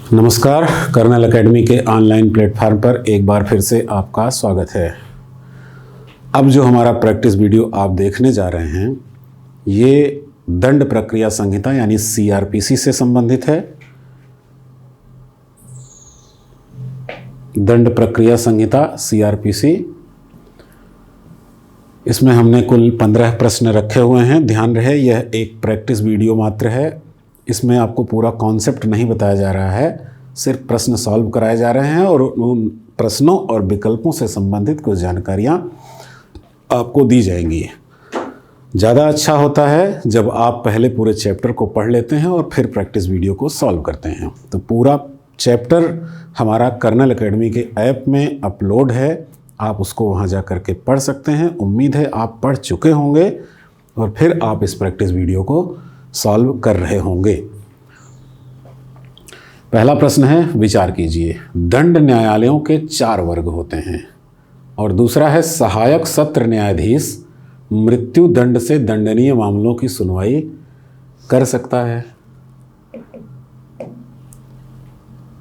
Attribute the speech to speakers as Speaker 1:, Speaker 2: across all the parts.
Speaker 1: नमस्कार, colonel academy के online platform पर एक बार फिर से आपका स्वागत है। अब जो हमारा प्रैक्टिस वीडियो आप देखने जा रहे हैं ये दंड प्रक्रिया संहिता यानी सीआरपीसी से संबंधित है। दंड प्रक्रिया संहिता सीआरपीसी, इसमें हमने कुल 15 प्रश्न रखे हुए हैं। ध्यान रहे यह एक प्रैक्टिस वीडियो मात्र है। इसमें आपको पूरा कॉन्सेप्ट नहीं बताया जा रहा है, सिर्फ प्रश्न सॉल्व कराए जा रहे हैं और उन प्रश्नों और विकल्पों से संबंधित कुछ जानकारियाँ आपको दी जाएंगी। ज़्यादा अच्छा होता है जब आप पहले पूरे चैप्टर को पढ़ लेते हैं और फिर प्रैक्टिस वीडियो को सॉल्व करते हैं। तो पूरा चैप्टर हमारा कर्नल एकेडमी के ऐप में अपलोड है, आप उसको वहाँ जा कर के पढ़ सकते हैं। उम्मीद है आप पढ़ चुके होंगे और फिर आप इस प्रैक्टिस वीडियो को सॉल्व कर रहे होंगे। पहला प्रश्न है, विचार कीजिए। दंड न्यायालयों के 4 वर्ग होते हैं। और दूसरा है, सहायक सत्र न्यायाधीश मृत्यु दंड से दंडनीय मामलों की सुनवाई कर सकता है।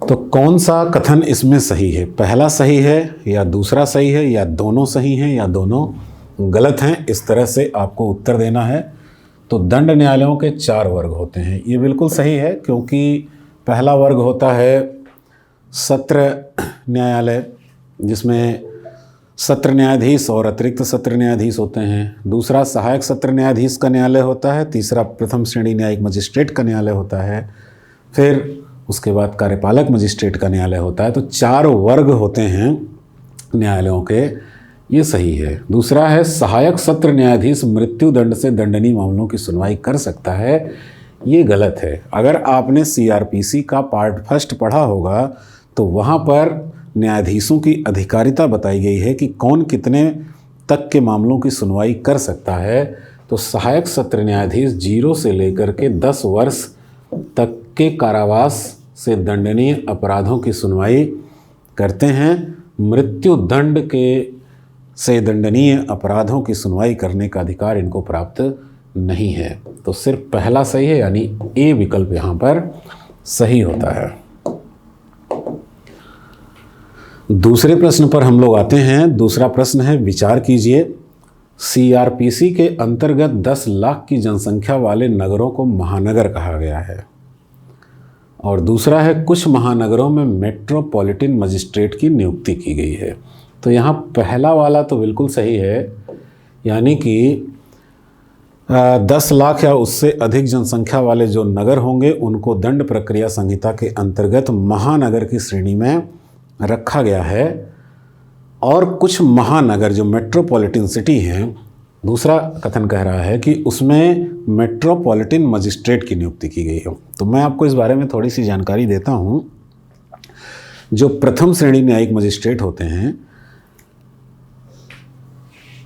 Speaker 1: तो कौन सा कथन इसमें सही है? पहला सही है या दूसरा सही है या दोनों सही हैं या दोनों गलत हैं? इस तरह से आपको उत्तर देना है। तो दंड न्यायालयों के 4 वर्ग होते हैं, ये बिल्कुल सही है, क्योंकि पहला वर्ग होता है सत्र न्यायालय, जिसमें सत्र न्यायाधीश और अतिरिक्त सत्र न्यायाधीश होते हैं। दूसरा सहायक सत्र न्यायाधीश का न्यायालय होता है। तीसरा प्रथम श्रेणी न्यायिक मजिस्ट्रेट का न्यायालय होता है। फिर उसके बाद कार्यपालक मजिस्ट्रेट का न्यायालय होता है। तो 4 वर्ग होते हैं न्यायालयों के, ये सही है। दूसरा है, सहायक सत्र न्यायाधीश मृत्यु दंड से दंडनीय मामलों की सुनवाई कर सकता है, ये गलत है। अगर आपने सीआरपीसी का पार्ट फर्स्ट पढ़ा होगा तो वहाँ पर न्यायाधीशों की अधिकारिता बताई गई है कि कौन कितने तक के मामलों की सुनवाई कर सकता है। तो सहायक सत्र न्यायाधीश 0 से लेकर के 10 वर्ष तक के कारावास से दंडनीय अपराधों की सुनवाई करते हैं। मृत्यु दंड के से दंडनीय अपराधों की सुनवाई करने का अधिकार इनको प्राप्त नहीं है। तो सिर्फ पहला सही है, यानी ए विकल्प यहाँ पर सही होता है। दूसरे प्रश्न पर हम लोग आते हैं। दूसरा प्रश्न है, विचार कीजिए। सीआरपीसी के अंतर्गत 10 लाख की जनसंख्या वाले नगरों को महानगर कहा गया है। और दूसरा है, कुछ महानगरों में मेट्रोपॉलिटन मजिस्ट्रेट की नियुक्ति की गई है। तो यहाँ पहला वाला तो बिल्कुल सही है, यानी कि 10 लाख या उससे अधिक जनसंख्या वाले जो नगर होंगे उनको दंड प्रक्रिया संहिता के अंतर्गत महानगर की श्रेणी में रखा गया है। और कुछ महानगर जो मेट्रोपॉलिटन सिटी हैं, दूसरा कथन कह रहा है कि उसमें मेट्रोपॉलिटन मजिस्ट्रेट की नियुक्ति की गई है। तो मैं आपको इस बारे में थोड़ी सी जानकारी देता हूँ। जो प्रथम श्रेणी न्यायिक मजिस्ट्रेट होते हैं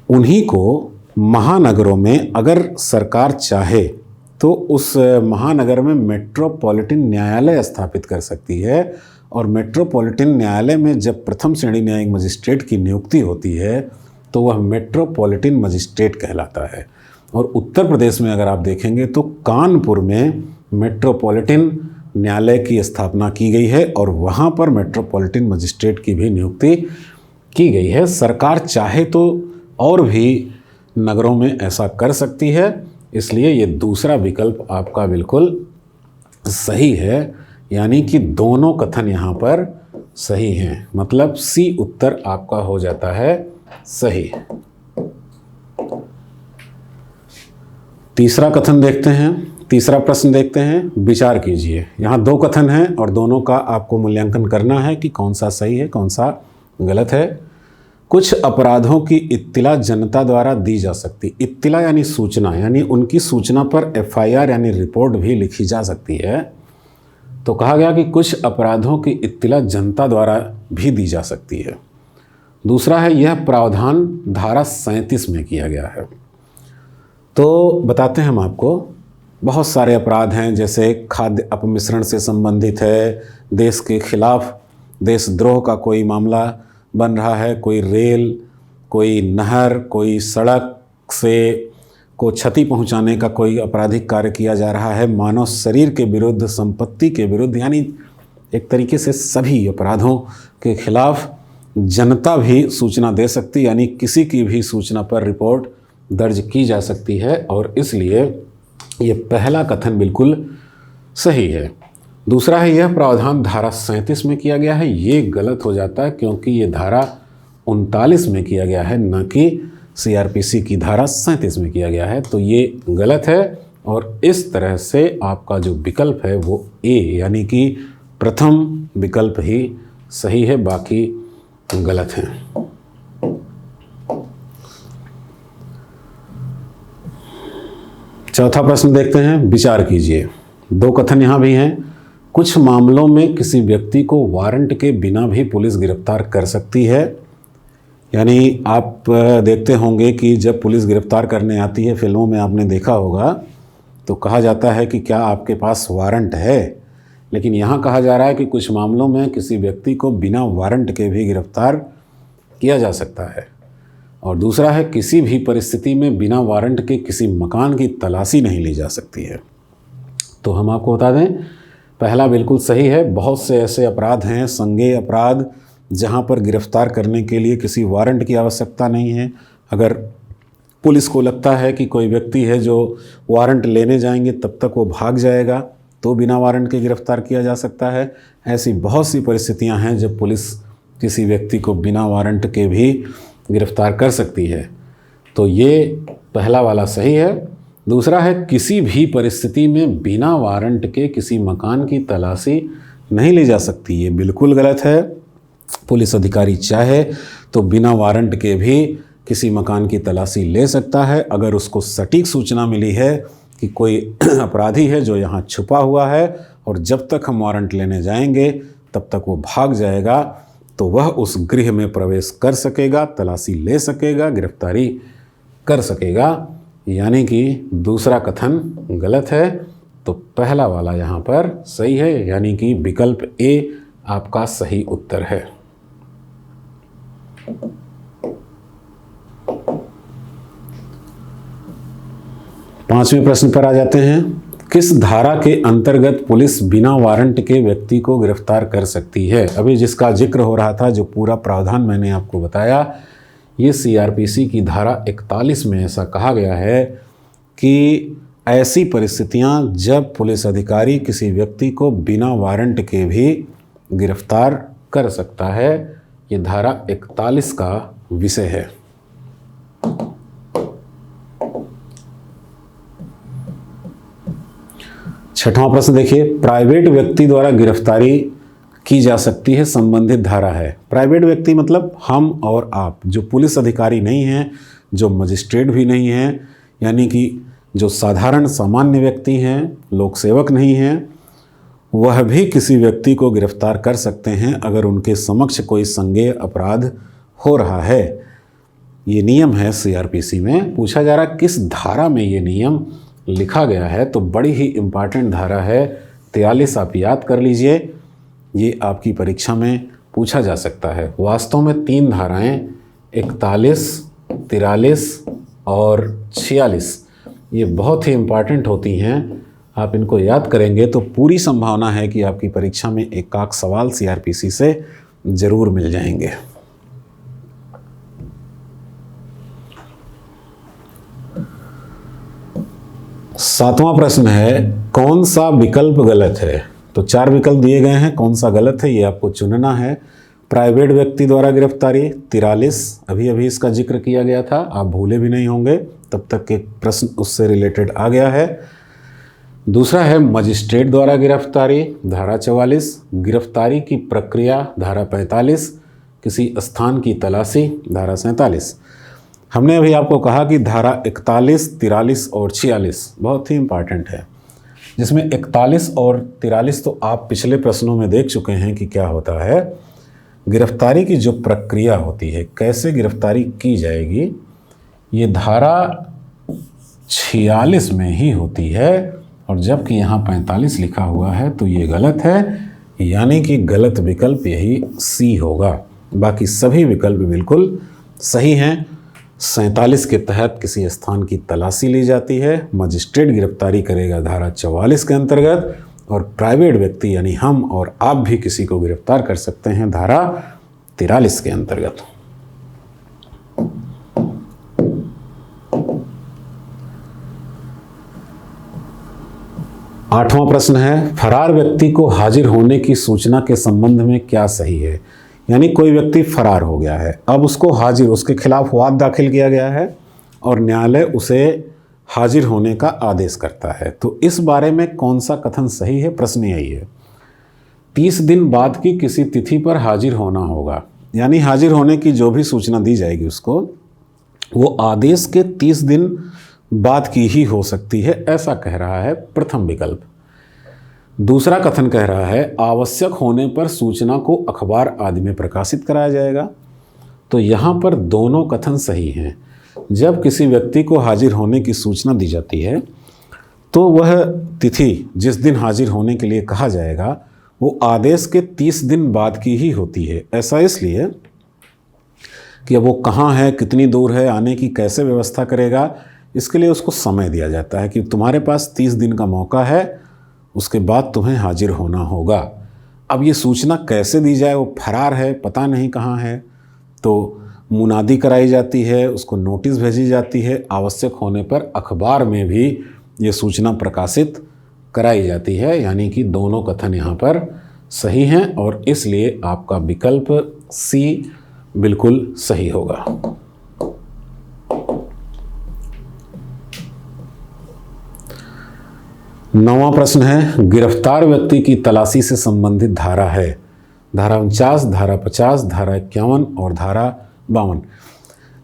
Speaker 1: उन्हीं को महानगरों में अगर सरकार चाहे तो उस महानगर में मेट्रोपॉलिटन न्यायालय स्थापित कर सकती है। और मेट्रोपॉलिटन न्यायालय में जब प्रथम श्रेणी न्यायिक मजिस्ट्रेट की नियुक्ति होती है तो वह मेट्रोपॉलिटन मजिस्ट्रेट कहलाता है। और उत्तर प्रदेश में अगर आप देखेंगे तो कानपुर में मेट्रोपॉलिटन न्यायालय की स्थापना की गई है और वहाँ पर मेट्रोपॉलिटन मजिस्ट्रेट की भी नियुक्ति की गई है। सरकार चाहे तो और भी नगरों में ऐसा कर सकती है, इसलिए ये दूसरा विकल्प आपका बिल्कुल सही है, यानी कि दोनों कथन यहाँ पर सही हैं। मतलब सी उत्तर आपका हो जाता है सही। तीसरा कथन देखते हैं, तीसरा प्रश्न देखते हैं। विचार कीजिए। यहाँ 2 कथन हैं और दोनों का आपको मूल्यांकन करना है कि कौन सा सही है कौन सा गलत है। कुछ अपराधों की इत्तिला जनता द्वारा दी जा सकती। इत्तिला यानी सूचना, यानी उनकी सूचना पर एफआईआर यानी रिपोर्ट भी लिखी जा सकती है। तो कहा गया कि कुछ अपराधों की इत्तिला जनता द्वारा भी दी जा सकती है। दूसरा है, यह प्रावधान धारा 37 में किया गया है। तो बताते हैं हम आपको, बहुत सारे अपराध हैं, जैसे खाद्य अपमिश्रण से संबंधित है, देश के खिलाफ देशद्रोह का कोई मामला बन रहा है, कोई रेल, कोई नहर, कोई सड़क से को क्षति पहुंचाने का कोई आपराधिक कार्य किया जा रहा है, मानव शरीर के विरुद्ध, संपत्ति के विरुद्ध, यानी एक तरीके से सभी अपराधों के खिलाफ जनता भी सूचना दे सकती, यानी किसी की भी सूचना पर रिपोर्ट दर्ज की जा सकती है, और इसलिए ये पहला कथन बिल्कुल सही है। दूसरा है यह प्रावधान धारा 37 में किया गया है, ये गलत हो जाता है क्योंकि ये धारा 39 में किया गया है, न कि CRPC की धारा 37 में किया गया है, तो ये गलत है। और इस तरह से आपका जो विकल्प है वो ए यानी कि प्रथम विकल्प ही सही है, बाकी गलत हैं। चौथा प्रश्न देखते हैं, विचार कीजिए। दो कथन यहाँ भी हैं। कुछ मामलों में किसी व्यक्ति को वारंट के बिना भी पुलिस गिरफ्तार कर सकती है। यानी आप देखते होंगे कि जब पुलिस गिरफ्तार करने आती है, फिल्मों में आपने देखा होगा, तो कहा जाता है कि क्या आपके पास वारंट है। लेकिन यहाँ कहा जा रहा है कि कुछ मामलों में किसी व्यक्ति को बिना वारंट के भी गिरफ्तार किया जा सकता है। और दूसरा है, किसी भी परिस्थिति में बिना वारंट के किसी मकान की तलाशी नहीं ली जा सकती है। तो हम आपको बता दें, पहला बिल्कुल सही है। बहुत से ऐसे अपराध हैं, संज्ञेय अपराध, जहाँ पर गिरफ्तार करने के लिए किसी वारंट की आवश्यकता नहीं है। अगर पुलिस को लगता है कि कोई व्यक्ति है जो वारंट लेने जाएंगे तब तक वो भाग जाएगा, तो बिना वारंट के गिरफ्तार किया जा सकता है। ऐसी बहुत सी परिस्थितियां हैं जब पुलिस किसी व्यक्ति को बिना वारंट के भी गिरफ्तार कर सकती है। तो ये पहला वाला सही है। दूसरा है, किसी भी परिस्थिति में बिना वारंट के किसी मकान की तलाशी नहीं ली जा सकती, ये बिल्कुल गलत है। पुलिस अधिकारी चाहे तो बिना वारंट के भी किसी मकान की तलाशी ले सकता है, अगर उसको सटीक सूचना मिली है कि कोई अपराधी है जो यहाँ छुपा हुआ है और जब तक हम वारंट लेने जाएंगे तब तक वो भाग जाएगा, तो वह उस गृह में प्रवेश कर सकेगा, तलाशी ले सकेगा, गिरफ्तारी कर सकेगा। यानी कि दूसरा कथन गलत है, तो पहला वाला यहाँ पर सही है, यानी कि विकल्प ए आपका सही उत्तर है। पांचवें प्रश्न पर आ जाते हैं। किस धारा के अंतर्गत पुलिस बिना वारंट के व्यक्ति को गिरफ्तार कर सकती है? अभी जिसका जिक्र हो रहा था, जो पूरा प्रावधान मैंने आपको बताया, ये CRPC की धारा 41 में ऐसा कहा गया है कि ऐसी परिस्थितियां जब पुलिस अधिकारी किसी व्यक्ति को बिना वारंट के भी गिरफ्तार कर सकता है। ये धारा 41 का विषय है। छठवां प्रश्न देखिए, प्राइवेट व्यक्ति द्वारा गिरफ्तारी की जा सकती है, संबंधित धारा है। प्राइवेट व्यक्ति मतलब हम और आप, जो पुलिस अधिकारी नहीं हैं, जो मजिस्ट्रेट भी नहीं हैं, यानी कि जो साधारण सामान्य व्यक्ति हैं, लोक सेवक नहीं हैं, वह भी किसी व्यक्ति को गिरफ्तार कर सकते हैं अगर उनके समक्ष कोई संज्ञेय अपराध हो रहा है। ये नियम है CRPC में। पूछा जा रहा किस धारा में ये नियम लिखा गया है, तो बड़ी ही इम्पॉर्टेंट धारा है 43। आप याद कर लीजिए, ये आपकी परीक्षा में पूछा जा सकता है। वास्तव में 3 धाराएं 41, 43 और 46 ये बहुत ही इम्पॉर्टेंट होती हैं। आप इनको याद करेंगे तो पूरी संभावना है कि आपकी परीक्षा में एक आध सवाल CRPC से जरूर मिल जाएंगे। सातवां प्रश्न है, कौन सा विकल्प गलत है? तो 4 विकल्प दिए गए हैं, कौन सा गलत है ये आपको चुनना है। प्राइवेट व्यक्ति द्वारा गिरफ्तारी 43, अभी इसका जिक्र किया गया था, आप भूले भी नहीं होंगे, तब तक के प्रश्न उससे रिलेटेड आ गया है। दूसरा है मजिस्ट्रेट द्वारा गिरफ्तारी, धारा 44, गिरफ्तारी की प्रक्रिया, धारा 45, किसी स्थान की तलाशी, धारा 47। हमने अभी आपको कहा कि धारा 41, 43 और 46 बहुत ही इम्पॉर्टेंट है, जिसमें 41 और 43 तो आप पिछले प्रश्नों में देख चुके हैं कि क्या होता है। गिरफ्तारी की जो प्रक्रिया होती है, कैसे गिरफ्तारी की जाएगी, ये धारा 46 में ही होती है, और जबकि यहाँ 45 लिखा हुआ है तो ये गलत है, यानी कि गलत विकल्प यही सी होगा। बाकी सभी विकल्प बिल्कुल सही हैं। 47 के तहत किसी स्थान की तलाशी ली जाती है, मजिस्ट्रेट गिरफ्तारी करेगा धारा 44 के अंतर्गत, और प्राइवेट व्यक्ति यानी हम और आप भी किसी को गिरफ्तार कर सकते हैं धारा 43 के अंतर्गत। आठवां प्रश्न है, फरार व्यक्ति को हाजिर होने की सूचना के संबंध में क्या सही है। यानी कोई व्यक्ति फरार हो गया है, अब उसको हाजिर, उसके खिलाफ वाद दाखिल किया गया है और न्यायालय उसे हाजिर होने का आदेश करता है, तो इस बारे में कौन सा कथन सही है। प्रश्न यही है। 30 दिन बाद की किसी तिथि पर हाजिर होना होगा, यानी हाजिर होने की जो भी सूचना दी जाएगी उसको, वो आदेश के 30 दिन बाद की ही हो सकती है, ऐसा कह रहा है प्रथम विकल्प। दूसरा कथन कह रहा है आवश्यक होने पर सूचना को अखबार आदि में प्रकाशित कराया जाएगा, तो यहाँ पर दोनों कथन सही हैं। जब किसी व्यक्ति को हाजिर होने की सूचना दी जाती है तो वह तिथि जिस दिन हाजिर होने के लिए कहा जाएगा वो आदेश के 30 दिन बाद की ही होती है। ऐसा इसलिए कि अब वो कहाँ है, कितनी दूर है, आने की कैसे व्यवस्था करेगा, इसके लिए उसको समय दिया जाता है कि तुम्हारे पास 30 दिन का मौका है, उसके बाद तुम्हें हाजिर होना होगा। अब ये सूचना कैसे दी जाए, वो फरार है, पता नहीं कहाँ है, तो मुनादी कराई जाती है, उसको नोटिस भेजी जाती है, आवश्यक होने पर अखबार में भी ये सूचना प्रकाशित कराई जाती है। यानी कि दोनों कथन यहाँ पर सही हैं और इसलिए आपका विकल्प सी बिल्कुल सही होगा। नौवां प्रश्न है, गिरफ्तार व्यक्ति की तलाशी से संबंधित धारा है। धारा 49, धारा 50, धारा 51 और धारा 52।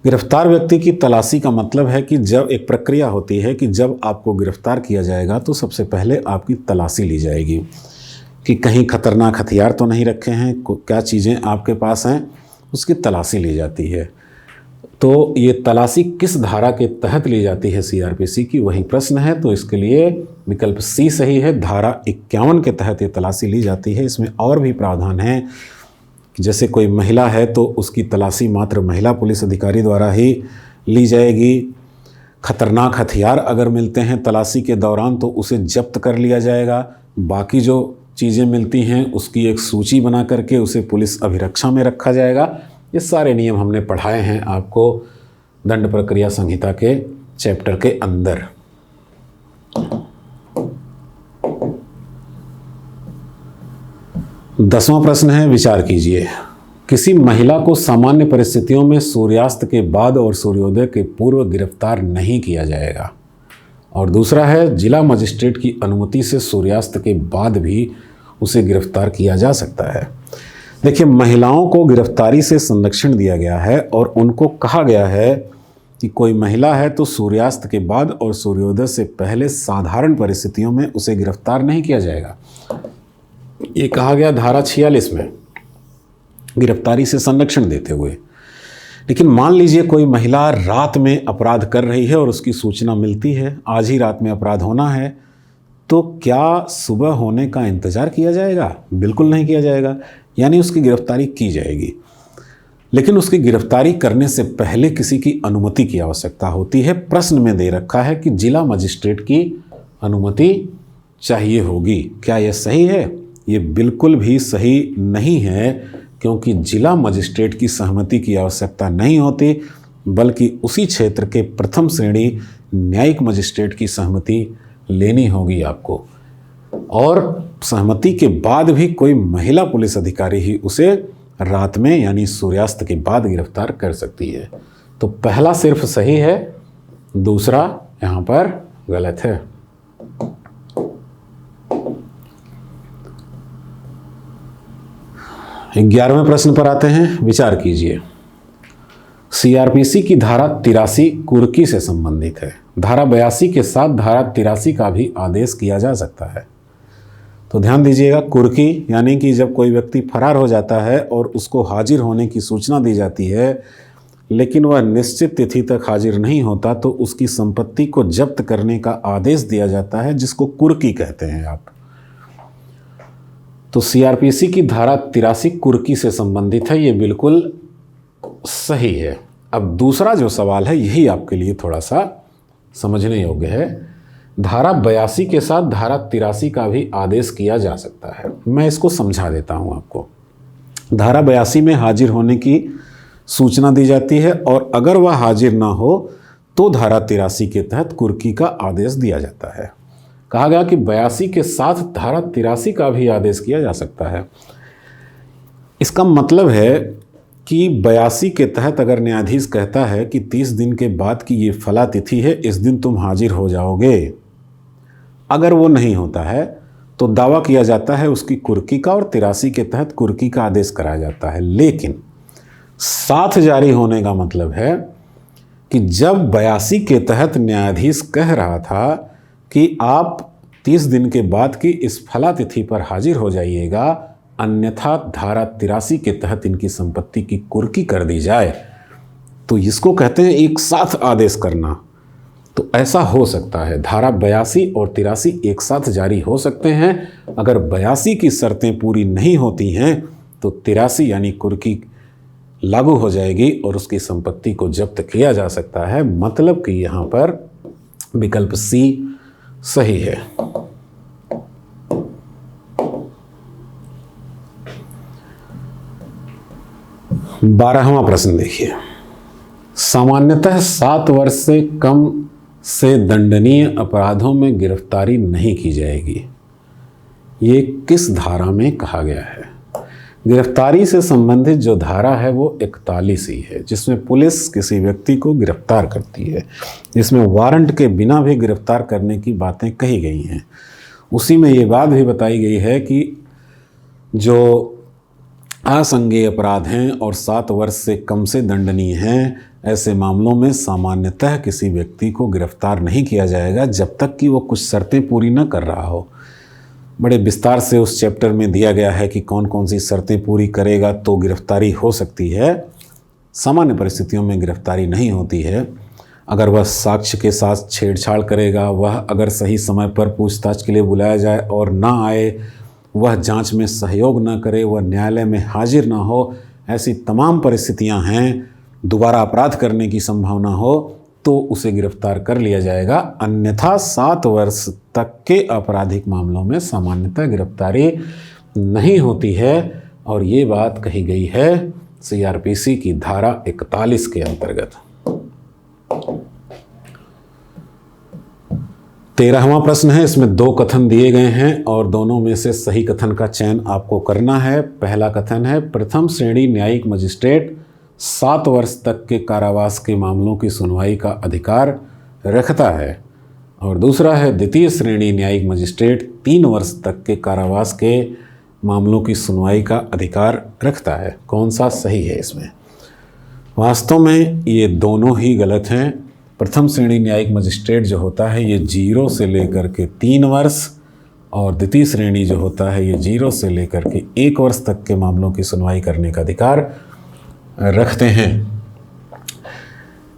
Speaker 1: गिरफ्तार व्यक्ति की तलाशी का मतलब है कि जब एक प्रक्रिया होती है कि जब आपको गिरफ्तार किया जाएगा तो सबसे पहले आपकी तलाशी ली जाएगी कि कहीं खतरनाक हथियार तो नहीं रखे हैं, क्या चीज़ें आपके पास हैं, उसकी तलाशी ली जाती है। तो ये तलाशी किस धारा के तहत ली जाती है सीआरपीसी की, वही प्रश्न है। तो इसके लिए विकल्प सी सही है। धारा 51 के तहत ये तलाशी ली जाती है। इसमें और भी प्रावधान हैं, जैसे कोई महिला है तो उसकी तलाशी मात्र महिला पुलिस अधिकारी द्वारा ही ली जाएगी। खतरनाक हथियार अगर मिलते हैं तलाशी के दौरान तो उसे जब्त कर लिया जाएगा। बाकी जो चीज़ें मिलती हैं उसकी एक सूची बना करके उसे पुलिस अभिरक्षा में रखा जाएगा। ये सारे नियम हमने पढ़ाए हैं आपको दंड प्रक्रिया संहिता के चैप्टर के अंदर। दसवां प्रश्न है, विचार कीजिए। किसी महिला को सामान्य परिस्थितियों में सूर्यास्त के बाद और सूर्योदय के पूर्व गिरफ्तार नहीं किया जाएगा। और दूसरा है, जिला मजिस्ट्रेट की अनुमति से सूर्यास्त के बाद भी उसे गिरफ्तार किया जा सकता है। देखिए, महिलाओं को गिरफ्तारी से संरक्षण दिया गया है और उनको कहा गया है कि कोई महिला है तो सूर्यास्त के बाद और सूर्योदय से पहले साधारण परिस्थितियों में उसे गिरफ्तार नहीं किया जाएगा। ये कहा गया धारा 46 में गिरफ्तारी से संरक्षण देते हुए। लेकिन मान लीजिए कोई महिला रात में अपराध कर रही है और उसकी सूचना मिलती है आज ही रात में अपराध होना है, तो क्या सुबह होने का इंतजार किया जाएगा? बिल्कुल नहीं किया जाएगा। यानी उसकी गिरफ्तारी की जाएगी, लेकिन उसकी गिरफ्तारी करने से पहले किसी की अनुमति की आवश्यकता होती है। प्रश्न में दे रखा है कि जिला मजिस्ट्रेट की अनुमति चाहिए होगी। क्या यह सही है? ये बिल्कुल भी सही नहीं है, क्योंकि जिला मजिस्ट्रेट की सहमति की आवश्यकता नहीं होती, बल्कि उसी क्षेत्र के प्रथम श्रेणी न्यायिक मजिस्ट्रेट की सहमति लेनी होगी आपको। और सहमति के बाद भी कोई महिला पुलिस अधिकारी ही उसे रात में यानी सूर्यास्त के बाद गिरफ्तार कर सकती है। तो पहला सिर्फ सही है, दूसरा यहाँ पर गलत है। ग्यारहवें प्रश्न पर आते हैं, विचार कीजिए। सीआरपीसी की धारा 83 कुर्की से संबंधित है। धारा 82 के साथ धारा 83 का भी आदेश किया जा सकता है। तो ध्यान दीजिएगा, कुर्की यानी कि जब कोई व्यक्ति फरार हो जाता है और उसको हाजिर होने की सूचना दी जाती है लेकिन वह निश्चित तिथि तक हाजिर नहीं होता, तो उसकी संपत्ति को जब्त करने का आदेश दिया जाता है, जिसको कुर्की कहते हैं आप। तो सीआरपीसी की धारा 83 कुर्की से संबंधित है, ये बिल्कुल सही है। अब दूसरा जो सवाल है यही आपके लिए थोड़ा सा समझने योग्य है धारा 82 के साथ धारा 83 का भी आदेश किया जा सकता है। मैं इसको समझा देता हूँ आपको। धारा 82 में हाजिर होने की सूचना दी जाती है और अगर वह हाजिर ना हो तो धारा 83 के तहत कुर्की का आदेश दिया जाता है। कहा गया कि 82 के साथ धारा 83 का भी आदेश किया जा सकता है। इसका मतलब है कि 82 के तहत अगर न्यायाधीश कहता है कि 30 दिन के बाद की ये फला तिथि है, इस दिन तुम हाजिर हो जाओगे, अगर वो नहीं होता है तो दावा किया जाता है उसकी कुर्की का और 83 के तहत कुर्की का आदेश कराया जाता है। लेकिन साथ जारी होने का मतलब है कि जब 82 के तहत न्यायाधीश कह रहा था कि आप 30 दिन के बाद की इस फला तिथि पर हाजिर हो जाइएगा, अन्यथा धारा 83 के तहत इनकी संपत्ति की कुर्की कर दी जाए, तो इसको कहते हैं एक साथ आदेश करना। तो ऐसा हो सकता है, धारा 82 और 83 एक साथ जारी हो सकते हैं। अगर 82 की शर्तें पूरी नहीं होती हैं तो 83 यानी कुर्की लागू हो जाएगी और उसकी संपत्ति को जब्त किया जा सकता है। मतलब कि यहाँ पर विकल्प सी सही है। 12वां प्रश्न देखिए। सामान्यतः 7 वर्ष से कम से दंडनीय अपराधों में गिरफ्तारी नहीं की जाएगी, ये किस धारा में कहा गया है? गिरफ्तारी से संबंधित जो धारा है वो 41 ही है, जिसमें पुलिस किसी व्यक्ति को गिरफ्तार करती है, जिसमें वारंट के बिना भी गिरफ्तार करने की बातें कही गई हैं। उसी में ये बात भी बताई गई है कि जो असंज्ञेय अपराध हैं और 7 वर्ष से कम से दंडनीय हैं, ऐसे मामलों में सामान्यतः किसी व्यक्ति को गिरफ्तार नहीं किया जाएगा जब तक कि वो कुछ शर्तें पूरी न कर रहा हो। बड़े विस्तार से उस चैप्टर में दिया गया है कि कौन कौन सी शर्तें पूरी करेगा तो गिरफ्तारी हो सकती है। सामान्य परिस्थितियों में गिरफ्तारी नहीं होती है। अगर वह साक्ष्य के साथ छेड़छाड़ करेगा, वह अगर सही समय पर पूछताछ के लिए बुलाया जाए और ना आए, वह जांच में सहयोग न करे, वह न्यायालय में हाजिर ना हो, ऐसी तमाम परिस्थितियां हैं, दोबारा अपराध करने की संभावना हो तो उसे गिरफ्तार कर लिया जाएगा। अन्यथा 7 वर्ष तक के आपराधिक मामलों में सामान्यतः गिरफ्तारी नहीं होती है। और ये बात कही गई है CRPC की धारा 41 के अंतर्गत। 13वां प्रश्न है, इसमें 2 कथन दिए गए हैं और दोनों में से सही कथन का चयन आपको करना है। पहला कथन है, प्रथम श्रेणी न्यायिक मजिस्ट्रेट 7 वर्ष तक के कारावास के मामलों की सुनवाई का अधिकार रखता है। और दूसरा है, द्वितीय श्रेणी न्यायिक मजिस्ट्रेट 3 वर्ष तक के कारावास के मामलों की सुनवाई का अधिकार रखता है। कौन सा सही है इसमें? वास्तव में ये दोनों ही गलत हैं। प्रथम श्रेणी न्यायिक मजिस्ट्रेट जो होता है ये 0 से लेकर के 3 वर्ष और द्वितीय श्रेणी जो होता है ये 0 से लेकर के 1 वर्ष तक के मामलों की सुनवाई करने का अधिकार रखते हैं।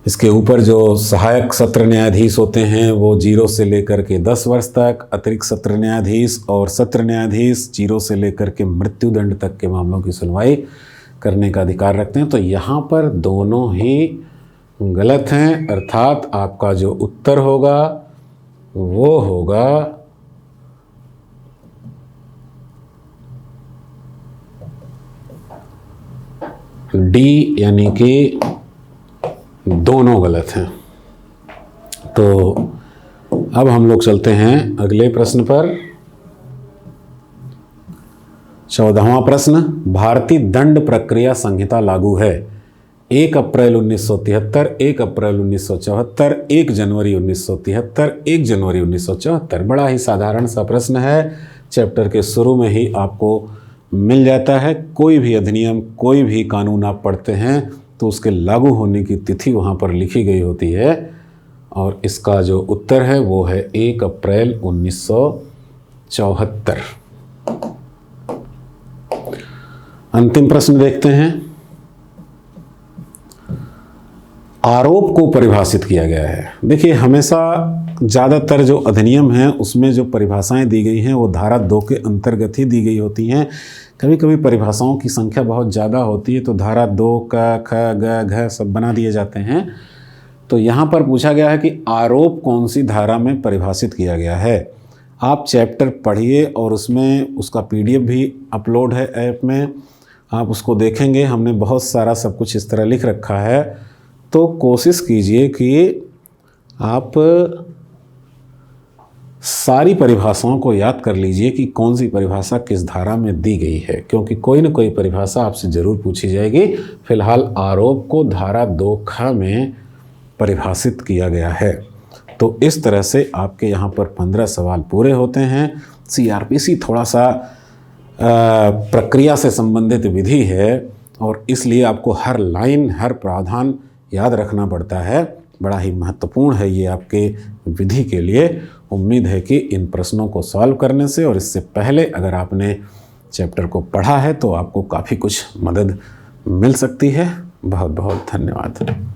Speaker 1: इसके ऊपर जो सहायक सत्र न्यायाधीश होते हैं वो 0 से लेकर के 10 वर्ष तक, अतिरिक्त सत्र न्यायाधीश और सत्र न्यायाधीश 0 से लेकर के मृत्युदंड तक के मामलों की सुनवाई करने का अधिकार रखते हैं। तो यहाँ पर दोनों ही गलत हैं, अर्थात आपका जो उत्तर होगा वो होगा डी, यानी कि दोनों गलत हैं। तो अब हम लोग चलते हैं अगले प्रश्न पर। 14वां प्रश्न, भारतीय दंड प्रक्रिया संहिता लागू है 1 अप्रैल 1973, 1 अप्रैल 1974, 1 जनवरी 1973, 1 जनवरी 1974। बड़ा ही साधारण सा प्रश्न है, चैप्टर के शुरू में ही आपको मिल जाता है। कोई भी अधिनियम, कोई भी कानून आप पढ़ते हैं तो उसके लागू होने की तिथि वहाँ पर लिखी गई होती है और इसका जो उत्तर है वो है 1 अप्रैल 1974। अंतिम प्रश्न देखते हैं। आरोप को परिभाषित किया गया है। देखिए, हमेशा ज़्यादातर जो अधिनियम हैं उसमें जो परिभाषाएं दी गई हैं वो धारा 2 के अंतर्गत ही दी गई होती हैं। कभी कभी परिभाषाओं की संख्या बहुत ज़्यादा होती है तो धारा 2 का ख ग घ सब बना दिए जाते हैं। तो यहाँ पर पूछा गया है कि आरोप कौन सी धारा में परिभाषित किया गया है। आप चैप्टर पढ़िए और उसमें उसका पीडीएफ भी अपलोड है ऐप में, आप उसको देखेंगे। हमने बहुत सारा सब कुछ इस तरह लिख रखा है। तो कोशिश कीजिए कि आप सारी परिभाषाओं को याद कर लीजिए कि कौन सी परिभाषा किस धारा में दी गई है, क्योंकि कोई न कोई परिभाषा आपसे ज़रूर पूछी जाएगी। फिलहाल आरोप को धारा 2 में परिभाषित किया गया है। तो इस तरह से आपके यहाँ पर 15 सवाल पूरे होते हैं। सीआरपीसी थोड़ा सा प्रक्रिया से संबंधित विधि है और इसलिए आपको हर लाइन, हर प्रावधान याद रखना पड़ता है। बड़ा ही महत्वपूर्ण है ये आपके विधि के लिए। उम्मीद है कि इन प्रश्नों को सॉल्व करने से और इससे पहले अगर आपने चैप्टर को पढ़ा है तो आपको काफ़ी कुछ मदद मिल सकती है। बहुत बहुत धन्यवाद।